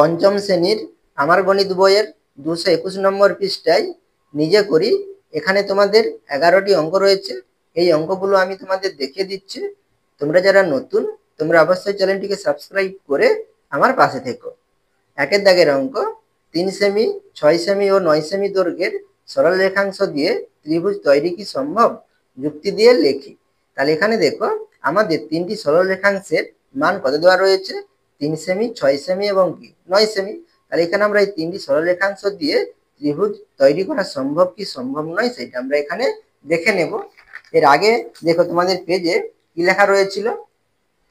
পঞ্চম শ্রেণীর আমার গণিত বইয়ের 221 নম্বর পৃষ্ঠায় নিজে করি। এখানে তোমাদের 11টি অঙ্ক রয়েছে। এই অঙ্কগুলো আমি তোমাদের দেখিয়ে দিচ্ছি। তোমরা যারা নতুন, তোমরা অবশ্যই চ্যানেলটিকে সাবস্ক্রাইব করে আমার পাশে থেকো। একের দাগের অঙ্ক, 3 সেমি, 6 সেমি ও 9 সেমি দৈর্ঘ্যের সরল রেখাংশ দিয়ে ত্রিভুজ তৈরি কি সম্ভব? যুক্তি দিয়ে লেখি। তাহলে এখানে দেখো, আমাদের তিনটি সরল রেখাংশের মান কত দেওয়া রয়েছে? 3 সেমি, 6 সেমি এবং 9 সেমি। তাহলে এখানে আমরা এই তিনটি সরল রেখাংশ দিয়ে ত্রিভুজ তৈরি করা সম্ভব কি সম্ভব নয় সেটা আমরা এখানে দেখে নেব। এর আগে দেখো তোমাদের পেজে কি লেখা রয়েছিল?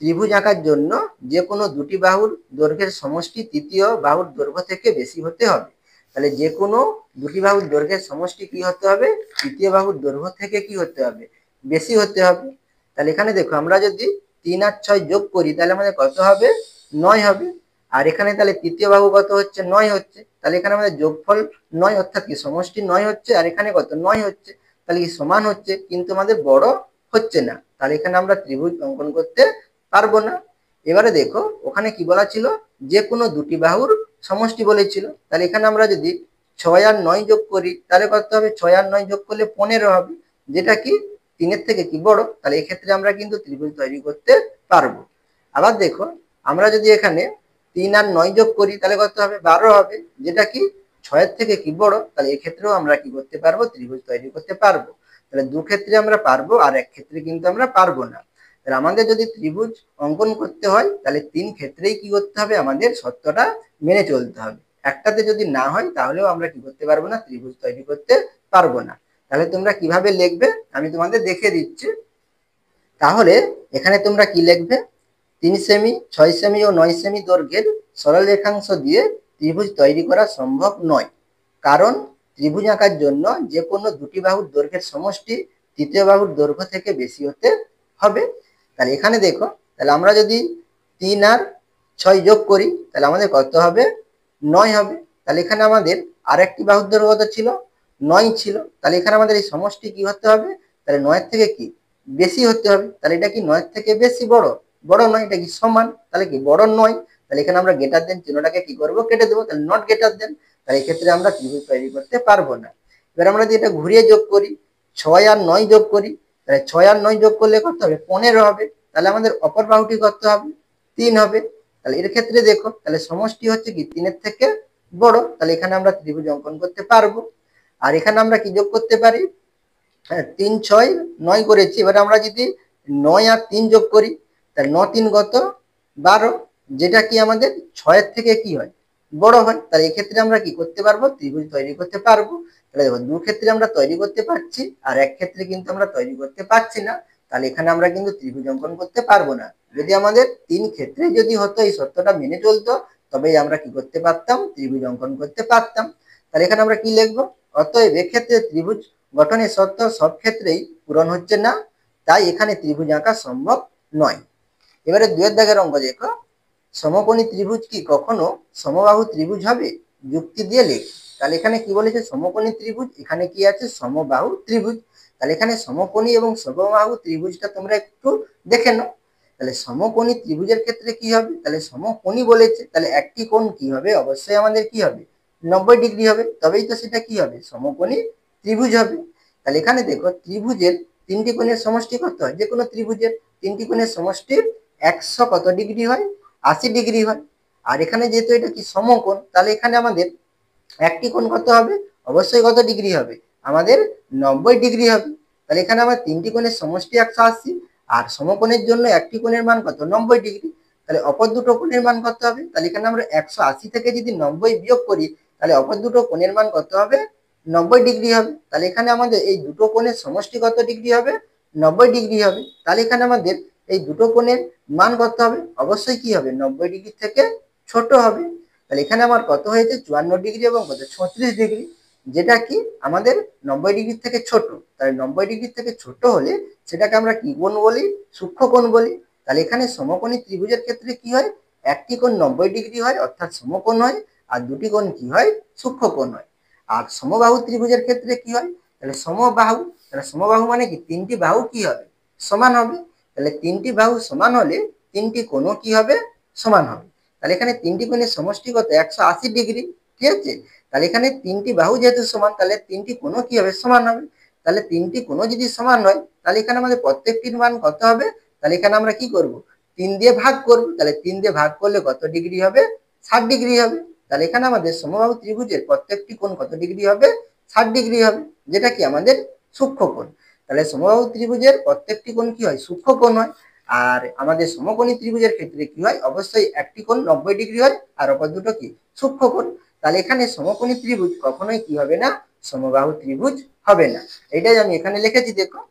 ত্রিভুজ আঁকার জন্য যে কোনো দুটি বাহুর দৈর্ঘ্যের সমষ্টি তৃতীয় বাহুর দৈর্ঘ্য থেকে বেশি হতে হবে। তাহলে যে কোনো দুটি বাহুর দৈর্ঘ্যের সমষ্টি কি হতে হবে? তৃতীয় বাহুর দৈর্ঘ্য থেকে কি হতে হবে? বেশি হতে হবে। তাহলে এখানে দেখো, আমরা যদি 3 আর 6 যোগ করি তাহলে আমাদের কত হবে? 9 হবে। আর এখানে তাহলে তৃতীয় বাহু কত হচ্ছে? 9 হচ্ছে। তাহলে এখানে আমাদের যোগফল 9, অর্থাৎ কি সমষ্টি 9 হচ্ছে, আর এখানে কত? 9 হচ্ছে। তাহলে কি সমান হচ্ছে, কিন্তু আমাদের বড় হচ্ছে না। তাহলে এখানে আমরা ত্রিভুজ অঙ্কন করতে পারবো না। এবারে দেখো, ওখানে কি বলা ছিল? যে কোনো দুটি বাহুর সমষ্টি বলেছিল। তাহলে এখানে আমরা যদি 6 আর 9 যোগ করি তাহলে কত হবে? 6 আর 9 যোগ করলে 15 হবে, যেটা কি 3 থেকে কি বড়। তাহলে এক্ষেত্রে আমরা কিন্তু ত্রিভুজ তৈরি করতে পারবো। আবার দেখো, আমরা যদি এখানে 3 আর 9 যোগ করি তাহলে কত হবে? 12 হবে, যেটা কি 6 থেকে কি বড়। তাহলে এক্ষেত্রেও আমরা কি করতে পারবো? ত্রিভুজ তৈরি করতে পারবো। তাহলে দু ক্ষেত্রে আমরা পারবো, আর এক ক্ষেত্রে কিন্তু আমরা পারবো না। তাহলে আমাদের যদি ত্রিভুজ অঙ্কন করতে হয় তাহলে 3 ক্ষেত্রেই কি করতে হবে? আমাদের শর্তটা মেনে চলতে হবে। একটাতে যদি না হয় তাহলেও আমরা কি করতে পারবো না? ত্রিভুজ তৈরি করতে পারবো না। তাহলে তোমরা কিভাবে লিখবে আমি তোমাদের দেখিয়ে দিচ্ছি। তাহলে এখানে তোমরা কি লিখবে? 3 সেমি, 6 সেমি ও 9 সেমি দৈর্ঘ্যের সরল রেখাংশ দিয়ে ত্রিভুজ তৈরি করা সম্ভব নয়, কারণ ত্রিভুজ আঁকার জন্য যে কোনো দুটি বাহুর দৈর্ঘ্যের সমষ্টি তৃতীয় বাহুর দৈর্ঘ্য থেকে বেশি হতে হবে। তাহলে এখানে দেখো, তাহলে আমরা যদি 3 আর 6 যোগ করি তাহলে আমাদের কত হবে? 9 হবে। তাহলে এখানে আমাদের আরেকটি বাহুর দৈর্ঘ্য কত ছিল? 9 ছিল। তাহলে এখানে আমাদের এই সমষ্টি কি হতে হবে? তাহলে 9 এর থেকে কি বেশি হতে হবে। তাহলে এটা কি 9 এর থেকে বেশি? বড়? বড় নয়, এটা কি সমান? তাহলে কি বড় নয়। তাহলে এখানে আমরা গ্রেটার দেন চিহ্নটাকে কি করবো? কেটে দেবো। তাহলে নট গ্রেটার দেন। তাহলে এই ক্ষেত্রে আমরা ত্রিভুজ তৈরি করতে পারবো না। এবার আমরা যদি এটা ঘুরিয়ে যোগ করি, 6 আর 9 যোগ করি, তাহলে 6 আর 9 যোগ করলে কত হবে? 15 হবে। তাহলে আমাদের অপর বাহুটি কত হবে? 3 হবে। তাহলে এর ক্ষেত্রে দেখো, তাহলে সমষ্টি হচ্ছে কি 3 এর থেকে বড়। তাহলে এখানে আমরা ত্রিভুজ অঙ্কন করতে পারবো। আর এখানে আমরা কি যোগ করতে পারি? হ্যাঁ, 3 6 9 করেছি। এবার আমরা যদি 9 আর 3 যোগ করি তাহলে 9 3 কত? 12, যেটা কি আমাদের 6 এর থেকে কি হয়? বড় হয়। তাহলে এই ক্ষেত্রে আমরা কি করতে পারবো? ত্রিভুজ তৈরি করতে পারবো। তাহলে দেখো, দু ক্ষেত্রে আমরা তৈরি করতে পারছি, আর এক ক্ষেত্রে কিন্তু আমরা তৈরি করতে পারছি না। তাহলে এখানে আমরা কিন্তু ত্রিভুজ অঙ্কন করতে পারবো না। যদি আমাদের 3 ক্ষেত্রে যদি হতো, এই শর্তটা মেনে চলতো, তবেই আমরা কি করতে পারতাম? ত্রিভুজ অঙ্কন করতে পারতাম। তাহলে এখানে আমরা কি লিখবো? অতএব এক্ষেত্রে ত্রিভুজ গঠনের শর্ত সব ক্ষেত্রেই পূরণ হচ্ছে না, তাই এখানে ত্রিভুজ আঁকা সম্ভব নয়। এবারে 2 দাগের অঙ্ক দেখো, সমকোণী ত্রিভুজ কি কখনো সমবাহু ত্রিভুজ হবে? যুক্তি দিয়ে লেখ। তাহলে এখানে কি বলেছে? সমকোণী ত্রিভুজ, এখানে কি আছে? সমবাহু ত্রিভুজ। তাহলে এখানে সমকোণী এবং সমবাহু ত্রিভুজটা তোমরা একটু দেখে নাও। তাহলে সমকোণী ত্রিভুজের ক্ষেত্রে কি হবে? তাহলে সমকোণী বলেছে, তাহলে একটি কোণ কি হবে? অবশ্যই আমাদের কি হবে? 90 ডিগ্রি হবে, তবেই তো সেটা কি হবে? সমকোণী ত্রিভুজ হবে। তাহলে এখানে দেখো, ত্রিভুজের তিনটি কোণের সমষ্টি কত হয়? যে কোনো ত্রিভুজের তিনটি কোণের সমষ্টি 100 কত ডিগ্রি হয়? 80 ডিগ্রি হয়। আর এখানে যেহেতু এটা কি সমকোণ, তাহলে এখানে আমাদের একটি কোণ কত হবে? অবশ্যই কত ডিগ্রি হবে? আমাদের 90 ডিগ্রি হবে। তাহলে এখানে আমার তিনটি কোণের সমষ্টি 180, আর সমকোণের জন্য একটি কোণের মান কত? 90 ডিগ্রি। তাহলে অপর দুটো কোণের মান কত হবে? তাহলে এখানে আমরা 180 থেকে যদি 90 বিয়োগ করি তাহলে অপর দুটো কোণের মান কত হবে? 90 ডিগ্রি হবে। তাহলে এখানে আমাদের এই দুটো কোণের সমষ্টি কত ডিগ্রি হবে? 90 ডিগ্রি হবে। তাহলে এখানে আমাদের এই দুটো কোণের মান কত হবে? অবশ্যই কি হবে? 90 ডিগ্রি থেকে ছোট হবে। তাহলে এখানে আমার কত হয়েছে? 54 ডিগ্রি এবং কত? 36 ডিগ্রি, যেটা কি আমাদের 90 ডিগ্রি থেকে ছোট। তাহলে 90 ডিগ্রি থেকে ছোট হলে সেটাকে আমরা কি কোণ বলি? সূক্ষ্ম কোণ বলি। তাহলে এখানে সমকোণী ত্রিভুজের ক্ষেত্রে কি হয়? একটি কোণ 90 ডিগ্রি হয়, অর্থাৎ সমকোণ হয়, আর দুটি কোণ কি হয়? সূক্ষ্ম কোণ হয়। আর সমবাহু ত্রিভুজের ক্ষেত্রে কি হয়? তাহলে সমবাহু, তাহলে সমবাহু মানে কি? তিনটি বাহু কি হবে? সমান হবে। তাহলে তিনটি বাহু সমান হলে তিনটি কোণও কি হবে? সমান হবে। তাহলে এখানে তিনটি কোণের সমষ্টি কত 180 ডিগ্রি। ঠিক আছে, তাহলে এখানে তিনটি বাহু যেহেতু সমান, তাহলে তিনটি কোণও কি হবে সমান হবে। তাহলে তিনটি কোণও যদি সমান হয় তাহলে এখানে আমাদের প্রত্যেকটির মান কত হবে, তাহলে এখানে আমরা কি করব 3 দিয়ে ভাগ করব। তাহলে 3 দিয়ে ভাগ করলে কত ডিগ্রি হবে 60 ডিগ্রি হবে। তাহলে এখানে আমাদের সমবাহু ত্রিভুজের প্রত্যেকটি কোণ কত ডিগ্রি হবে 60 ডিগ্রি হবে, যেটা কি আমাদের সূক্ষ্ম কোণ। তাহলে সমবাহু ত্রিভুজের প্রত্যেকটি কোণ কি হয় সূক্ষ্ম কোণ হয়। আর আমাদের সমকোণী ত্রিভুজের ক্ষেত্রে কি হয় অবশ্যই একটি কোণ 90 ডিগ্রি হয় আর অপর দুটো কি সূক্ষ্ম কোণ। তাহলে এখানে সমকোণী ত্রিভুজ কখনোই কি হবে না সমবাহু ত্রিভুজ হবে না। এটাই আমি এখানে লিখেছি দেখো,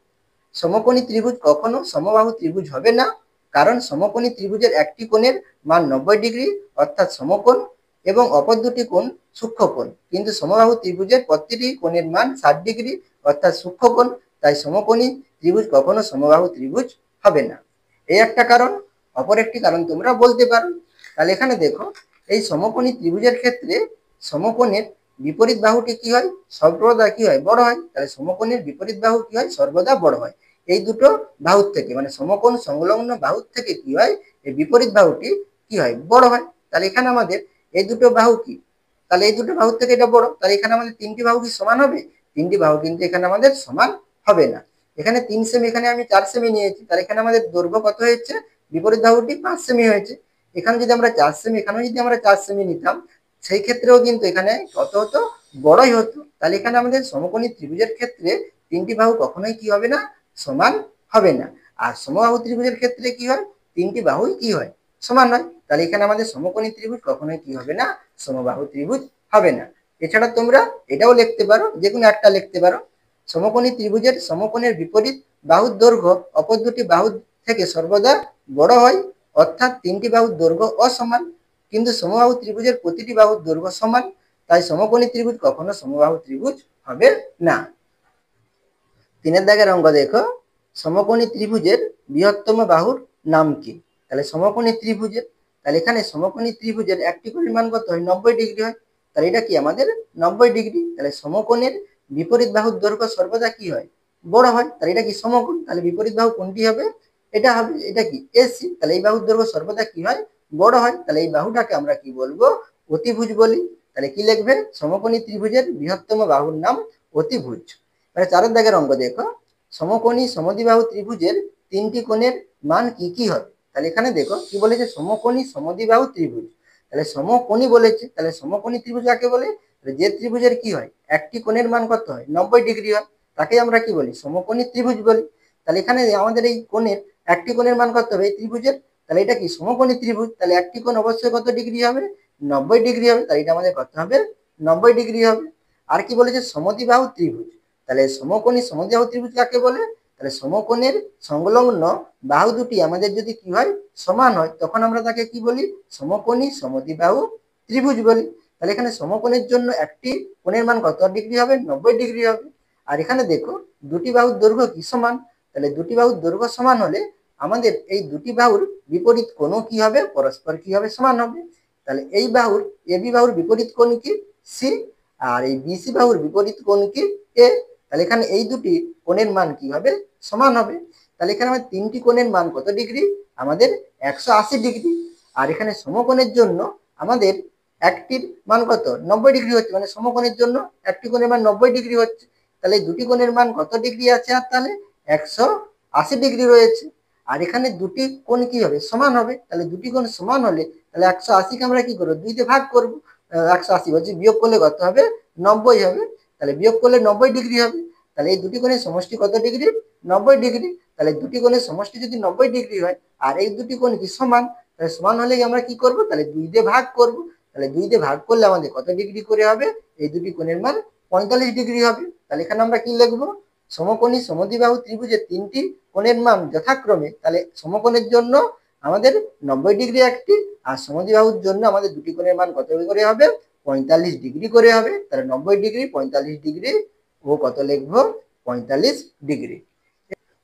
সমকোণী ত্রিভুজ কখনো সমবাহু ত্রিভুজ হবে না, কারণ সমকোণী ত্রিভুজের একটি কোণের মান 90 ডিগ্রি অর্থাৎ সমকোণ এবং অপর দুটি কোণ সূক্ষ্মকোণ, কিন্তু সমবাহু ত্রিভুজের প্রতিটি কোণের মান 60 ডিগ্রি অর্থাৎ সূক্ষ্মকোণ। তাই সমকোণী ত্রিভুজ কখনো সমবাহু ত্রিভুজ হবে না। এই একটা কারণ। অপর একটি কারণ তোমরা বলতে পারো, তাহলে এখানে দেখো এই সমকোণী ত্রিভুজের ক্ষেত্রে সমকোণের বিপরীত বাহুটি কি হয় সর্বদা কি হয় বড় হয়। তাহলে সমকোণের বিপরীত বাহু কি হয় সর্বদা বড় হয়। এই দুটো বাহুর থেকে মানে সমকোণ সংলগ্ন বাহুর থেকে কি হয় এই বিপরীত বাহুটি কি হয় বড় হয়। তাহলে এখানে আমাদের এই দুটো বাহু কি, তাহলে এই দুটো বাহুর থেকে এটা বড়, তাহলে এখানে আমাদের তিনটি বাহু কি সমান হবে, তিনটি বাহু কিন্তু এখানে আমাদের সমান হবে না। এখানে 3 সেমি, এখানে আমি 4 সেমি নিয়েছি, তাহলে এখানে আমাদের দৈর্ঘ্য কত হয়েছে বিপরীত বাহুটি 5 সেমি হয়েছে। এখানে যদি আমরা 4 সেমি, এখানেও যদি আমরা 4 সেমি নিতাম সেই ক্ষেত্রেও কিন্তু এখানে কত হতো বড়ই হতো। তাহলে এখানে আমাদের সমকোণী ত্রিভুজের ক্ষেত্রে তিনটি বাহু কখনোই কি হবে না সমান হবে না। আর সমবাহু ত্রিভুজের ক্ষেত্রে কি হয় তিনটি বাহুই কি হয় সমান হয়। তাহলে এখানে আমাদের সমকোণী ত্রিভুজ কখনোই কি হবে না সমবাহু ত্রিভুজ হবে না। এছাড়া তোমরা এটাও লিখতে পারো, যে কোনো একটা লিখতে পারো, সমকোণী ত্রিভুজের সমকোণের বিপরীত বাহুর দৈর্ঘ্য অপর দুটি বাহু থেকে সর্বদা বড় হয়, অর্থাৎ তিনটি বাহুর দৈর্ঘ্য অসমান কিন্তু সমবাহু ত্রিভুজের প্রতিটি বাহুর দৈর্ঘ্য সমান। তাই সমকোণী ত্রিভুজ কখনো সমবাহু ত্রিভুজ হবে না। 3 দাগের অঙ্ক দেখো, সমকোণী ত্রিভুজের বৃহত্তম বাহুর নাম কি। তাহলে সমকোণী ত্রিভুজের, তাহলে এখানে সমকোণী ত্রিভুজের একটি কোণের মান কত হয় 90 ডিগ্রি হয়। তাহলে এটা কি আমাদের 90 ডিগ্রি। তাহলে সমকোণের বিপরীত বাহুর দৈর্ঘ্য সর্বদা কি হয় বড় হয়। তাহলে এটা কি সমকোণ, তাহলে বিপরীত বাহু কোনটি হবে এটা হবে এটা কি এসি। তাহলে এই বাহুর দৈর্ঘ্য সর্বদা কি হয় বড় হয়। তাহলে এই বাহুটাকে আমরা কি বলবো অতিভুজ বলি। তাহলে কি লিখবে সমকোণী ত্রিভুজের বৃহত্তম বাহুর নাম অতিভুজ। তাহলে 4 দাগের অঙ্ক দেখো, সমকোণী সমদ্বিবাহু ত্রিভুজের তিনটি কোণের মান কি কি হবে। তাহলে এখানে দেখো কি বলেছে সমকোণী সমদ্বিবাহু ত্রিভুজ। তাহলে সমকোণী বলেছে, তাহলে সমকোণী ত্রিভুজ কাকে বলে, যে ত্রিভুজের কি হয় একটি কোণের মান কত হয় 90 ডিগ্রি হয়, তাকে আমরা কি বলি সমকোণী ত্রিভুজ বলি। তাহলে এখানে আমাদের এই কোণের একটি কোণের মান কত হবে এই ত্রিভুজের, তাহলে এটা কি সমকোণী ত্রিভুজ। তাহলে একটি কোণ অবশ্যই কত ডিগ্রি হবে 90 ডিগ্রি হবে, তাহলে এটা আমাদের কত হবে 90 ডিগ্রি হবে। আর কি বলেছে সমদ্বিবাহু ত্রিভুজ, তাহলে সমকোণী সমদ্বিবাহু ত্রিভুজ কাকে বলে, তাহলে সমকোণের সংলগ্ন বাহু দুটি আমাদের যদি কি হয় সমান হয় তখন আমরা তাকে কি বলি সমকোণী সমদ্বিবাহু ত্রিভুজ বলি। তাহলে এখানে সমকোণের জন্য একটি কোণের মান কত ডিগ্রি হবে 90 ডিগ্রি হবে। আর এখানে দেখো দুটি বাহুর দৈর্ঘ্য কি সমান, তাহলে দুটি বাহুর দৈর্ঘ্য সমান হলে আমাদের এই দুটি বাহুর বিপরীত কোণও কি হবে পরস্পর কি হবে সমান হবে। তাহলে এই বাহুর এবি বাহুর বিপরীত কোণ কি সি, আর এই বিসি বাহুর বিপরীত কোণ কি এ। তাহলে এখানে এই দুটি কোণের মান কি হবে সমান হবে। তাহলে এখানে আমাদের তিনটি কোণের মান কত ডিগ্রি আমাদের 180 ডিগ্রি। আর এখানে সমকোণের জন্য আমাদের একটির মান কত 90 ডিগ্রি হচ্ছে, মানে সমকোণের জন্য একটি কোণের মান 90 ডিগ্রি হচ্ছে। তাহলে এই দুটি কোণের মান কত ডিগ্রি আছে আর তাহলে 180 ডিগ্রি রয়েছে। আর এখানে দুটি কোণ কি হবে সমান হবে, তাহলে দুটি কোণ সমান হলে তাহলে 180কে আমরা কি করবো 2 দিয়ে ভাগ করবো। 180 বলছি বিয়োগ করলে কত হবে 90 হবে, তাহলে বিয়োগ করলে 90 ডিগ্রি হবে। তাহলে এই দুটি কোণের সমষ্টি কত ডিগ্রি 90 ডিগ্রি। তাহলে দুটি কোণের সমষ্টি যদি 90 ডিগ্রি হয় আর এই দুটি কোণ কি সমান, তাহলে সমান হলেই আমরা কি করব তাহলে 2 দিয়ে ভাগ করব। তাহলে 2 দিয়ে ভাগ করলে আমাদের কত ডিগ্রি করে হবে এই দুটি কোণের মান 45 ডিগ্রি হবে। তাহলে এখানে আমরা কি লিখবো সমকোণী সমদ্বিবাহু ত্রিভুজের তিনটি কোণের মান যথাক্রমে, তাহলে সমকোণের জন্য আমাদের 90 ডিগ্রি একটি আর সমদ্বিবাহুর জন্য আমাদের দুটি কোণের মান কত করে হবে 45 ডিগ্রি করে হবে। তাহলে 90 ডিগ্রি 45 ডিগ্রি ও কত লিখবো 45 ডিগ্রি।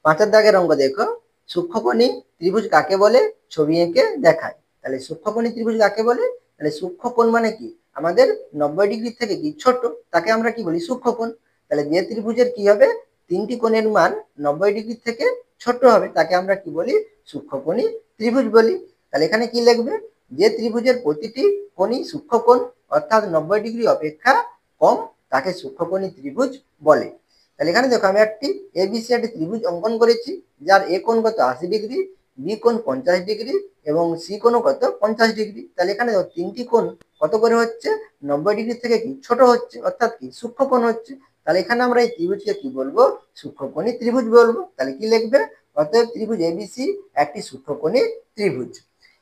5 দাগের অঙ্ক দেখো, সূক্ষ্মকোণী ত্রিভুজ কাকে বলে ছবি এঁকে দেখায়। তাহলে সূক্ষ্মকোণী ত্রিভুজ কাকে বলে, তাহলে সূক্ষ্মকোণ মানে কি আমাদের 90 ডিগ্রি থেকে কি ছোট তাকে আমরা কি বলি সূক্ষ্মকোণ। তাহলে যে ত্রিভুজের কি হবে তিনটি কোণের মান 90 ডিগ্রি থেকে ছোট হবে তাকে আমরা কি বলি সূক্ষ্মকোণী ত্রিভুজ বলি। তাহলে এখানে কি লিখবে যে ত্রিভুজের প্রতিটি কোণই সূক্ষ্মকোণ অর্থাৎ 90° অপেক্ষা কম তাকে সূক্ষ্মকোণী ত্রিভুজ বলে। তাহলে এখানে দেখো আমি একটি এবিসি একটি ত্রিভুজ অঙ্কন করেছি, যার এ কোণ কত 80°, বি কোণ 50° এবং সি কোণও কত 50°। তাহলে এখানে দেখো তিনটি কোণ কত করে হচ্ছে 90° থেকে কি ছোট হচ্ছে, অর্থাৎ কি সূক্ষ্মকোণ হচ্ছে। তাহলে এখানে আমরা এই ত্রিভুজকে কি বলবো, সূক্ষ্মকোণী ত্রিভুজ বলবো। তাহলে কি লিখবে, অতএব ত্রিভুজ এবিসি একটি সূক্ষ্মকোণী ত্রিভুজ।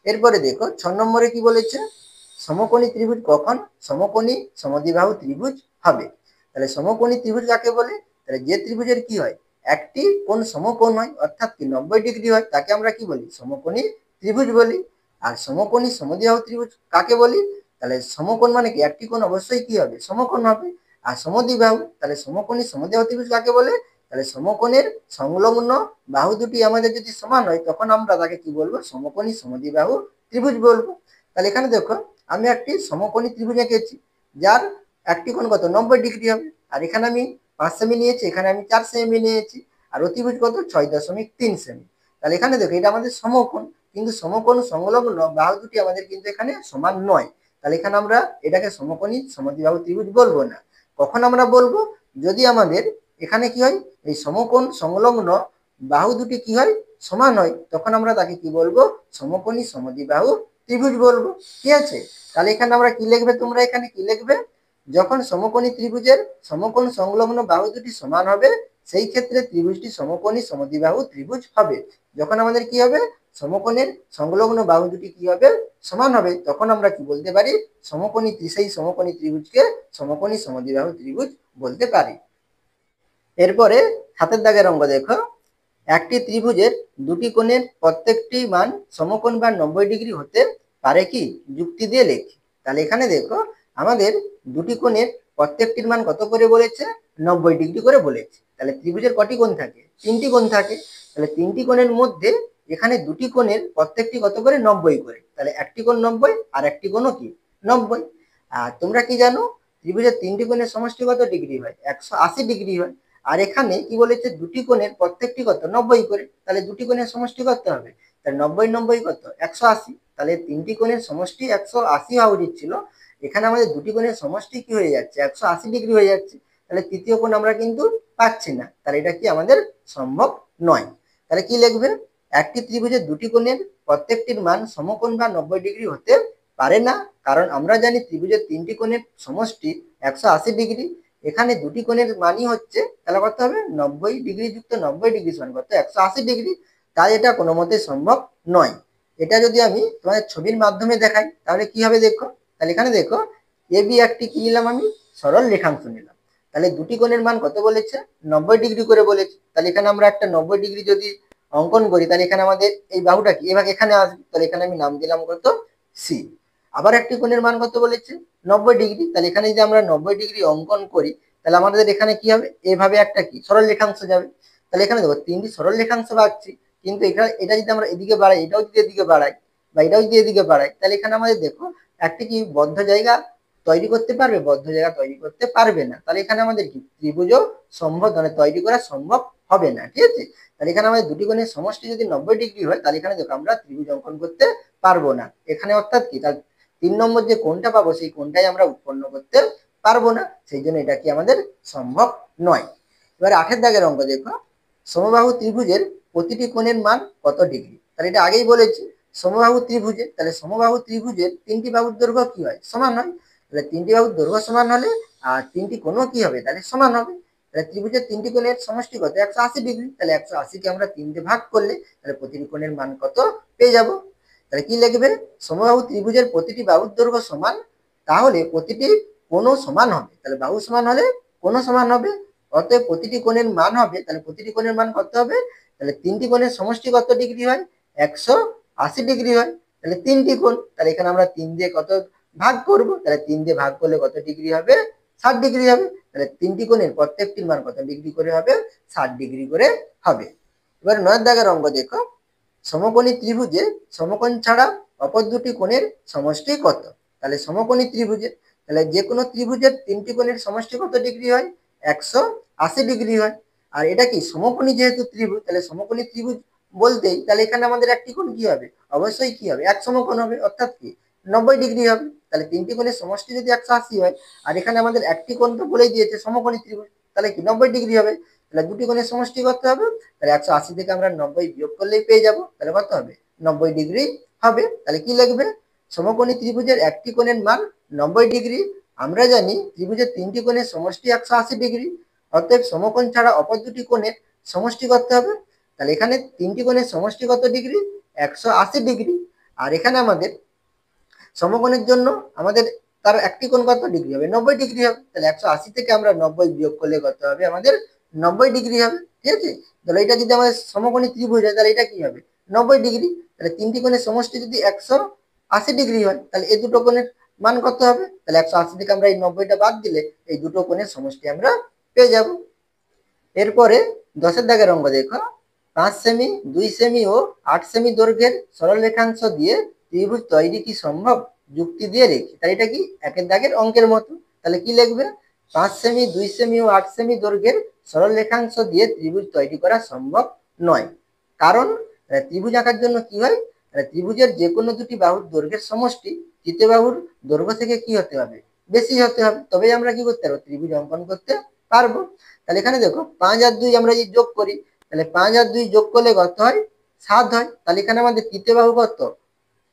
এরপরে দেখো 6 নম্বরে কি বলেছে, সমকোণী ত্রিভুজ কখন সমকোণী সমদ্বিবাহু ত্রিভুজ হবে। তাহলে সমকোণী ত্রিভুজ কাকে বলে, তাহলে যে ত্রিভুজের কি হয় একটি কোণ সমকোণ হয় অর্থাৎ কি 90° হয় তাকে আমরা কি বলি সমকোণী ত্রিভুজ বলি। আর সমকোণী সমদ্বিবাহু ত্রিভুজ কাকে বলি, তাহলে সমকোণ মানে কি একটি কোণ অবশ্যই কি হবে সমকোণ হবে। আর সমদ্বিবাহু, তাহলে সমকোণী সমদ্বিবাহু ত্রিভুজ কাকে বলে, তাহলে সমকোণের সংলগ্ন বাহু দুটি আমাদের যদি সমান হয় তখন আমরা তাকে কি বলবো সমকোণী সমদ্বিবাহু ত্রিভুজ বলবো। তাহলে এখানে দেখো আমি একটি সমকোণী ত্রিভুজ এঁকেছি, যার একটি কোণ কত 90° হবে। আর এখানে আমি 5 সেমি নিয়েছি, এখানে আমি 4 সেমি নিয়েছি, আর অতিভুজ কত 6.3 সেমি। তাহলে এখানে দেখো এটা আমাদের সমকোণ, কিন্তু সমকোণ সংলগ্ন বাহু দুটি আমাদের কিন্তু এখানে সমান নয়। তাহলে এখানে আমরা এটাকে সমকোণী সমদ্বিবাহু ত্রিভুজ বলবো না। কখন আমরা বলবো, যদি আমাদের এখানে কি হয় এই সমকোণ সংলগ্ন বাহু দুটি কি হয় সমান হয়, তখন আমরা তাকে কি বলবো সমকোণী সমদ্বিবাহু ত্রিভুজ বলবো। ঠিক আছে, তাহলে এখানে আমরা কি লিখবে, তোমরা এখানে কি লিখবে, যখন সমকোণী ত্রিভুজের সমকোণ সংলগ্ন বাহু দুটি সমান হবে সেই ক্ষেত্রে ত্রিভুজটি সমকোণী সমদ্বিবাহু ত্রিভুজ হবে। যখন আমাদের কি হবে সমকোণের সংলগ্ন বাহু দুটি কি হবে সমান হবে, তখন আমরা কি বলতে পারি সমকোণী সেই সমকোণী ত্রিভুজকে সমকোণী সমদ্বিবাহু ত্রিভুজ বলতে পারি। এরপরে হাতের দাগের অঙ্ক দেখো, একটি ত্রিভুজের দুটি কোণের প্রত্যেকটি মান সমকোণ বা 90° হতে পারে কি, যুক্তি দিয়ে লেখ। তাহলে এখানে দেখো আমাদের দুটি কোণের প্রত্যেকটির মান কত করে বলেছে 90° করে বলেছে। তাহলে ত্রিভুজের কটি কোণ থাকে, তিনটি কোণ থাকে। তাহলে তিনটি কোণের মধ্যে এখানে দুটি কোণের প্রত্যেকটি কত করে 90 করে, তাহলে একটি কোণ 90 আর একটি কোণও কি 90। আর তোমরা কি জানো ত্রিভুজের তিনটি কোণের সমষ্টি কত ডিগ্রি হয় 180° হয়। আর এখানে কি বলেছে দুটি কোণের প্রত্যেকটি কত 90 করে, তাহলে দুটি কোণের সমষ্টি কত হবে, তাহলে 90 90 কত 180। তাহলে তিনটি কোণের সমষ্টি 180 হওয়া উচিত ছিল, এখানে আমাদের দুটি কোণের সমষ্টি কি হয়ে যাচ্ছে 180° হয়ে যাচ্ছে। তাহলে তৃতীয় কোণ আমরা কিন্তু পাচ্ছি না, তাহলে এটা কি আমাদের সম্ভব নয়। তাহলে কি লিখবে, একটি ত্রিভুজের দুটি কোণের প্রত্যেকটির মান সমকোণ বা 90° হতে পারে না, কারণ আমরা জানি ত্রিভুজের তিনটি কোণের সমষ্টি 180°। এখানে দুটি কোণের মানই হচ্ছে, তাহলে কত হবে 90° যুক্ত 90° সমান কত 180°। তাই এটা কোনো মতে সম্ভব নয়। এটা যদি আমি তোমাদের ছবির মাধ্যমে দেখাই তাহলে কি হবে দেখো, তাহলে এখানে দেখো এবি একটি কি নিলাম আমি সরল রেখাংশ নিলাম। তাহলে দুটি কোণের মান কত বলেছে 90° করে বলেছে। তাহলে এখানে আমরা একটা 90° যদি অঙ্কন করি তাহলে এখানে আমাদের এই বাহুটা কি এভাবে এখানে আসবে, তাহলে এখানে আমি নাম দিলাম কত সি। আবার একটি কোণের মান কত বলেছে 90°, তাহলে এখানে যদি আমরা 90° অঙ্কন করি তাহলে আমাদের এখানে কি হবে এভাবে একটা কি সরল রেখাংশ যাবে। তাহলে এখানে দেখো তিনটি সরল রেখাংশ পাচ্ছি, কিন্তু এখানে এটা যদি আমরা এদিকে বাড়াই এটাও যদি এদিকে বাড়াই বা এটাও যদি এদিকে বাড়াই, তাহলে এখানে আমাদের দেখো একটি কি বদ্ধ জায়গা তৈরি করতে পারবে, বদ্ধ জায়গা তৈরি করতে পারবে না। তাহলে এখানে আমাদের কি ত্রিভুজও সম্ভব মানে তৈরি করা সম্ভব হবে না। ঠিক আছে, তাহলে এখানে আমাদের দুটি কোণের সমষ্টি যদি 90° হয় তাহলে এখানে দেখো আমরা ত্রিভুজ অঙ্কন করতে পারবো না। এখানে অর্থাৎ কি তার 3 নম্বর যে কোণটা পাবো সেই কোণটাই আমরা উৎপন্ন করতে পারবো না, সেই জন্য এটা কি আমাদের সম্ভব নয়। এবার 8 দাগের অঙ্ক দেখো, সমবাহু ত্রিভুজের প্রতিটি কোণের মান কত ডিগ্রি। তাহলে এটা আগেই বলেছি সমবাহু ত্রিভুজের, তাহলে সমবাহু ত্রিভুজের তিনটি বাহুর দৈর্ঘ্য কি হয় সমান হয়। তাহলে তিনটি বাহুর দৈর্ঘ্য সমান হলে আর তিনটি কোণও কি হবে তাহলে সমান হবে। তাহলে ত্রিভুজের তিনটি কোণের সমষ্টি কত 180°, তাহলে 180 কে আমরা 3 দিয়ে ভাগ করলে তাহলে প্রতিটি কোণের মান কত পেয়ে যাব। তাহলে কি লিখবে, সমবাহু ত্রিভুজের প্রতিটি বাহুর দৈর্ঘ্য সমান, তাহলে প্রতিটি কোণও সমান হবে, তাহলে বাহু সমান হলে কোণও সমান হবে, অতএব প্রতিটি কোণের মান হবে, তাহলে প্রতিটি কোণের মান কত হবে, তাহলে তিনটি কোণের সমষ্টি কত ডিগ্রি হয় 180° হয়। তাহলে তিনটি কোণ, তাহলে এখানে আমরা 3 দিয়ে কত ভাগ করব, তাহলে 3 দিয়ে ভাগ করলে কত ডিগ্রি হবে 60° হবে। তাহলে তিনটি কোণের প্রত্যেকটির মান কত ডিগ্রি করে হবে 60° করে হবে। এবার 9 দাগের অঙ্ক দেখো, সমকোণী ত্রিভুজে সমকোণ ছাড়া অপর দুটি কোণের সমষ্টি কত। তাহলে সমকোণী ত্রিভুজে, তাহলে যে কোনো ত্রিভুজের তিনটি কোণের সমষ্টি কত ডিগ্রি হয় 180° হয়। আর এটা কি সমকোণী যেহেতু ত্রিভুজ, তাহলে সমকোণী ত্রিভুজ বলতেই, তাহলে এখানে আমাদের একটি কোণ কি হবে, অবশ্যই কি হবে, এক সমকোণ হবে, অর্থাৎ কি 90 ডিগ্রি হবে। তাহলে তিনটি কোণের সমষ্টি যদি 180 হয়, আর এখানে আমাদের একটি কোণ তো বলেই দিয়েছে সমকোণী ত্রিভুজ, তাহলে কি 90 ডিগ্রি হবে। তাহলে দুটি কোণের সমষ্টি কত হবে, তাহলে 180 থেকে আমরা 90 বিয়োগ করলেই পেয়ে যাব, তাহলে কত হবে, 90 ডিগ্রি হবে। তাহলে কি লিখবে, সমকোণী ত্রিভুজের একটি কোণের মান 90 ডিগ্রি। আমরা জানি ত্রিভুজের তিনটি কোণের সমষ্টি 180 ডিগ্রি, অতএব সমকোণ ছাড়া অপর দুটি কোণের সমষ্টি করতে হবে। তাহলে এখানে তিনটি কোণের সমষ্টি কত ডিগ্রি, 180 ডিগ্রি। আর এখানে আমাদের সমকোণের জন্য আমাদের তার একটি কোণ কত ডিগ্রি হবে, 90 ডিগ্রি হবে। তাহলে 180 থেকে আমরা 90 বিয়োগ করলে কত হবে, আমাদের 90 ডিগ্রি হবে। ঠিক আছে, তাহলে এটা যদি আমাদের সমকোণী ত্রিভুজ হয়, তাহলে এটা কি হবে, 90 ডিগ্রি। তাহলে তিনটি কোণের সমষ্টি যদি 180 ডিগ্রি হয়, তাহলে এই দুটো কোণের মান কত হবে, তাহলে 180 থেকে আমরা এই 90টা বাদ দিলে এই দুটো কোণের সমষ্টি আমরা পেয়ে যাব। এরপরে 10-এর দাগের অঙ্ক দেখো, 5 সেমি, 2 সেমি ও 8 সেমি দৈর্ঘ্যের সরল রেখাংশ দিয়ে ত্রিভুজ তৈরি কি সম্ভব, যুক্তি দিয়ে লেখি। তাহলে এটা কি 1-এর দাগের অঙ্কের মতো। তাহলে কি লিখবে, 5 সেমি, 2 সেমি ও 8 সেমি দৈর্ঘ্যের সরল রেখাংশ দিয়ে ত্রিভুজ তৈরি করা সম্ভব নয়। কারণ ত্রিভুজ আঁকার জন্য কি হয়, ত্রিভুজের যে কোনো দুটি বাহুর দৈর্ঘ্যের সমষ্টি তৃতীয় বাহুর দৈর্ঘ্য থেকে কি হতে হবে, বেশি হতে হবে, তবেই আমরা কি করতে পারবো, ত্রিভুজ অঙ্কন করতে পারবো। তাহলে এখানে দেখো 5 আর 2 আমরা যদি যোগ করি, তাহলে 5 আর 2 যোগ করলে কত হয়, 7 হয়। তাহলে এখানে আমাদের তৃতীয় বাহু কত,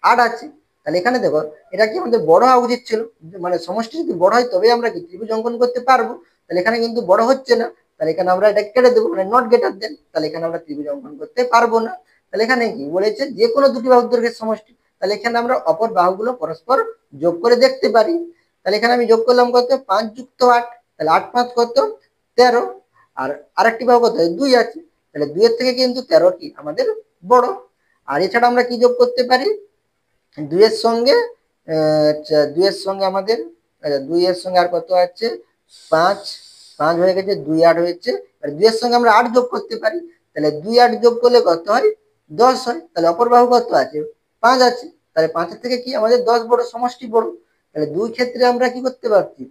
8 আছে। তাহলে এখানে দেখো এটা কি আমাদের বড় হওয়া উচিত ছিল, মানে সমষ্টি যদি বড় হয় তবে আমরা কি ত্রিভুজ অঙ্কন করতে পারবো। তাহলে এখানে কিন্তু বড় হচ্ছে না, তাহলে এখানে আমরা এটা কেটে দেবো, মানে নট গ্রেটার দেন। তাহলে এখানে আমরা ত্রিভুজ অঙ্কন করতে পারবো না। তাহলে এখানে কি বলেছে, যে কোনো দুটি বাহুর দৈর্ঘ্যের সমষ্টি। তাহলে এখানে আমরা অপর বাহুগুলো পরস্পর যোগ করে দেখতে পারি। তাহলে এখানে আমি যোগ করলাম কত, 5 যুক্ত 8, তাহলে 8 5 কত, 13। আর আরেকটি বাহু কত, 2 আছে। তাহলে 2 এর থেকে কিন্তু 13 কি আমাদের বড়। আর এছাড়া আমরা কি যোগ করতে পারি, 2 এর সঙ্গে 2 এর সঙ্গে আমাদের 2 এর সঙ্গে আর কত আছে, 5, 5 হয়ে গেছে, 2 8 হয়েছে। আর 2 এর সঙ্গে আমরা 8 যোগ করতে পারি। তাহলে 2 8 যোগ করলে কত হয়, 10 হয়। তাহলে অপর বাহু কত আছে, 5 আছে। তাহলে 5 এর থেকে কি আমাদের 10 বড়, সমষ্টি বড়। তাহলে দুই ক্ষেত্রে আমরা কি করতে পারছি,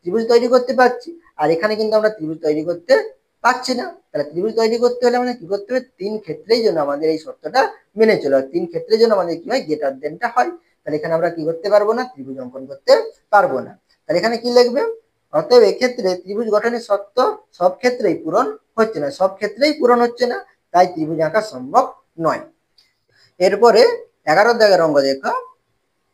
ত্রিভুজ তৈরি করতে পারছি। আর এখানে কিন্তু আমরা ত্রিভুজ তৈরি করতে পারছি না। তাহলে ত্রিভুজ তৈরি করতে হলে আমাদের কি করতে হবে, 3 ক্ষেত্রেই জন্য আমাদের এই শর্তটা মেনে চলে, 3 ক্ষেত্রের জন্য আমাদের কি হয়, গ্রেটার দেনটা হয়। তাহলে এখানে আমরা কি করতে পারবো না, ত্রিভুজ অঙ্কন করতে পারবো না। তাহলে এখানে কি লিখবে, অতএব এক্ষেত্রে ত্রিভুজ গঠনের শর্ত সব ক্ষেত্রেই পূরণ হচ্ছে না, সব ক্ষেত্রেই পূরণ হচ্ছে না, তাই ত্রিভুজ আঁকা সম্ভব নয়। এরপরে 11 দাগের অঙ্ক দেখো,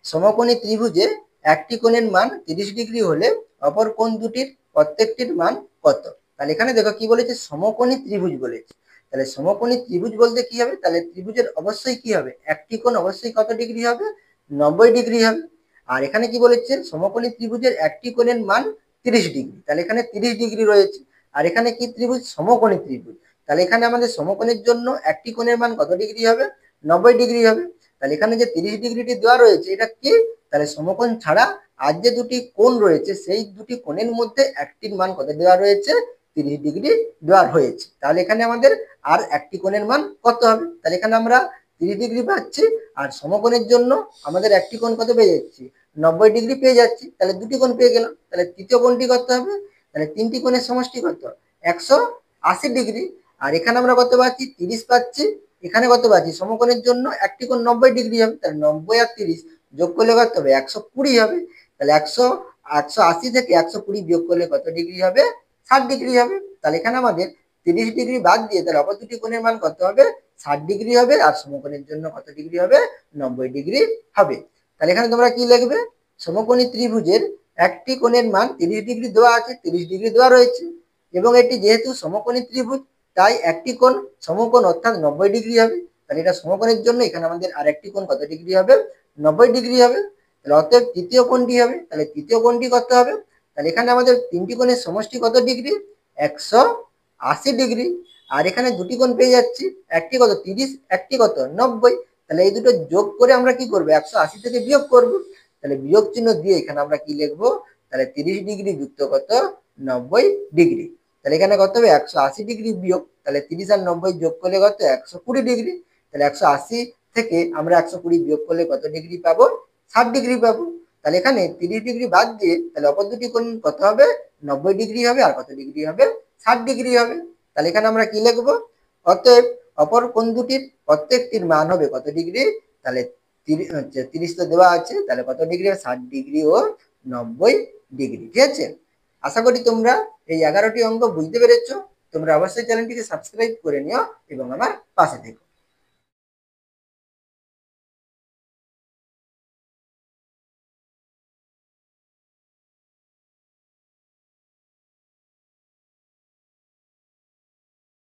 সমকোণী ত্রিভুজে একটি কোণের মান 30 ডিগ্রি হলে অপর কোণ দুটির প্রত্যেকটির মান কত। তাহলে এখানে দেখো কি বলেছে, সমকোণী ত্রিভুজ বলেছে। তাহলে সমকোণী ত্রিভুজ বলতে কি হবে, তাহলে ত্রিভুজের অবশ্যই কি হবে, একটি কোণ অবশ্যই কত ডিগ্রি হবে, 90 ডিগ্রি হবে। আর এখানে কি বলেছে, সমকোণী ত্রিভুজের একটি কোণের মান 30 ডিগ্রি। তাহলে এখানে 30 ডিগ্রি রয়েছে। আর এখানে কি ত্রিভুজ, সমকোণী ত্রিভুজ। তাহলে এখানে আমাদের সমকোণের জন্য একটি কোণের মান কত ডিগ্রি হবে, 90 ডিগ্রি হবে। তাহলে এখানে যে 30 ডিগ্রিটি দেওয়া রয়েছে এটা কি, তাহলে সমকোণ ছাড়া আর যে দুটি কোণ রয়েছে সেই দুটি কোণের মধ্যে একটির মান কত দেওয়া রয়েছে, 30 ডিগ্রি দেওয়া হয়েছে। তাহলে এখানে আমাদের আর একটি কোণের মান কত হবে, তাহলে এখানে আমরা 30 ডিগ্রি পাচ্ছি। আর সমকোণের জন্য আমাদের একটি কোণ কত পেয়ে যাচ্ছি, 90 ডিগ্রি পেয়ে যাচ্ছি। তাহলে দুটি কোণ পেয়ে গেলাম। তাহলে তৃতীয় কোণটি কত হবে, তাহলে তিনটি কোণের সমষ্টি কত, 180 ডিগ্রি। আর এখানে আমরা কত পাচ্ছি, 30 পাচ্ছি। এখানে কত পাচ্ছি, সমকোণের জন্য একটি কোণ 90 ডিগ্রি হবে। তাহলে 90 আর 30 যোগ করলে কত হবে, 120 হবে। তাহলে 180 থেকে 120 বিয়োগ করলে কত ডিগ্রি হবে, 60 ডিগ্রি হবে। তাহলে এখানে আমাদের 30 ডিগ্রি বাদ দিয়ে তাহলে অপর দুটি কোণের মান কত হবে, 60 ডিগ্রি হবে। আর সমকোণের জন্য কত ডিগ্রি হবে, 90 ডিগ্রি হবে। তাহলে এখানে তোমরা কি লিখবে, সমকোণী ত্রিভুজের একটি কোণের মান 30 ডিগ্রি দেওয়া আছে, 30 ডিগ্রি দেওয়া রয়েছে, এবং এটি যেহেতু সমকোণী ত্রিভুজ তাই একটি কোণ সমকোণ অর্থাৎ 90 ডিগ্রি হবে। তাহলে এটা সমকোণের জন্য এখানে আমাদের আরেকটি কোণ কত ডিগ্রি হবে, 90 ডিগ্রি হবে। তাহলে অতএব তৃতীয় কোণটি হবে। তাহলে তৃতীয় কোণটি কত হবে, তাহলে এখানে আমাদের তিনটি কোণের সমষ্টি কত ডিগ্রি, 180 ডিগ্রি। আর এখানে দুটি কোণ পেয়ে যাচ্ছি, একটি কত 30, একটি কত 90। তাহলে এই দুটো যোগ করে আমরা কি করবো, 180 থেকে বিয়োগ করব। তাহলে বিয়োগ চিহ্ন দিয়ে এখানে আমরা কি লিখবো, তাহলে 30 ডিগ্রি যুক্ত কত, 90 ডিগ্রি। তাহলে এখানে কত হবে, 180 ডিগ্রি বিয়োগ, তাহলে 30 আর 90 যোগ করলে কত, 120 ডিগ্রি। তাহলে 180 থেকে আমরা 120 বিয়োগ করলে কত ডিগ্রি পাবো, 60 ডিগ্রি পাবো। তাহলে এখানে 30 ডিগ্রি বাদ দিয়ে তাহলে অপর দুটি কোণ কত হবে, 90 ডিগ্রি হবে। আর কত ডিগ্রি হবে, 60 ডিগ্রি হবে। তাহলে এখানে আমরা কি লিখবো, অতএব অপর কোণ দুটির প্রত্যেকটির মান হবে কত ডিগ্রি, তাহলে 30 তো দেওয়া আছে, তাহলে কত ডিগ্রি, 60 ডিগ্রি ও 90 ডিগ্রি। ঠিক আছে, আশা করি তোমরা এই 11টি অঙ্ক বুঝতে পেরেছো। তোমরা অবশ্যই চ্যানেলটিকে সাবস্ক্রাইব করে নিও এবং আমার পাশে থেকো।